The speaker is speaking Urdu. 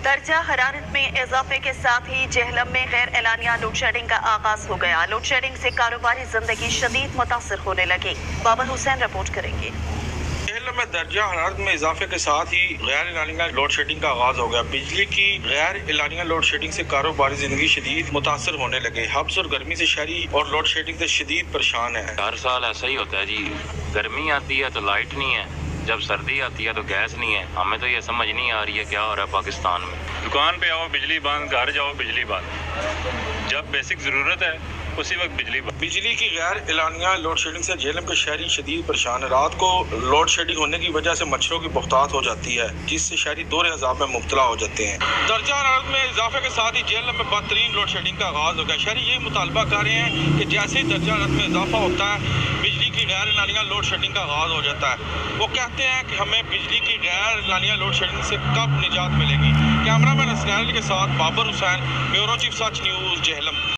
درجہ حرارت میں اضافے کے ساتھ ہی جہلم میں غیر اعلانیہ لوڈ شیڈنگ کا آغاز ہو گیا۔ لوڈ شیڈنگ سے کاروباری زندگی شدید متاثر ہونے لگی۔ بابر حسین رپورٹ کریں گے۔ جہلم میں درجہ حرارت میں اضافے کے ساتھ ہی غیر اعلانیہ لوڈ شیڈنگ کا آغاز ہو گیا۔ بجلی کی غیر اعلانیہ لوڈ شیڈنگ سے کاروباری زندگی شدید متاثر ہونے لگے۔ حبس اور گرمی سے شہری اور لوڈ شیڈنگ سے شدید پریشان ہیں۔ ہر سال ایسا ہی ہوتا ہے جی، گرمی آتی ہے تو لائٹ نہیں ہے، جب سردی آتی ہے تو گیس نہیں ہے۔ ہمیں تو یہ سمجھ نہیں آ رہی ہے کیا ہو رہا ہے پاکستان میں۔ دکان پہ آؤ بجلی بند، گھر جاؤ بجلی بند، جب بیسک ضرورت ہے اسی وقت بجلی بند۔ بجلی کی غیر اعلانیہ لوڈ شیڈنگ سے جہلم کے شہری شدید پریشان ہیں۔ رات کو لوڈ شیڈنگ ہونے کی وجہ سے مچھروں کی بختات ہو جاتی ہے، جس سے شہری دور عذاب میں مبتلا ہو جاتے ہیں۔ درجہ حرارت میں اضافے کے ساتھ ہی جہلم میں بدترین لوڈ شیڈنگ کا آغاز ہو گیا۔ شہری یہی مطالبہ کر رہے ہیں کہ جیسے ہی درجہ حرارت میں اضافہ ہوتا ہے بجلی کی غیر اعلانیہ لوڈ شیڈنگ کا آغاز ہو جاتا ہے۔ وہ کہتے ہیں کہ ہمیں بجلی کی غیر اعلانیہ لوڈ شیڈنگ سے کب نجات ملے گی۔ کیمرہ مین اسرائیل کے ساتھ بابر حسین، بیورو چیف سچ نیوز، جہلم۔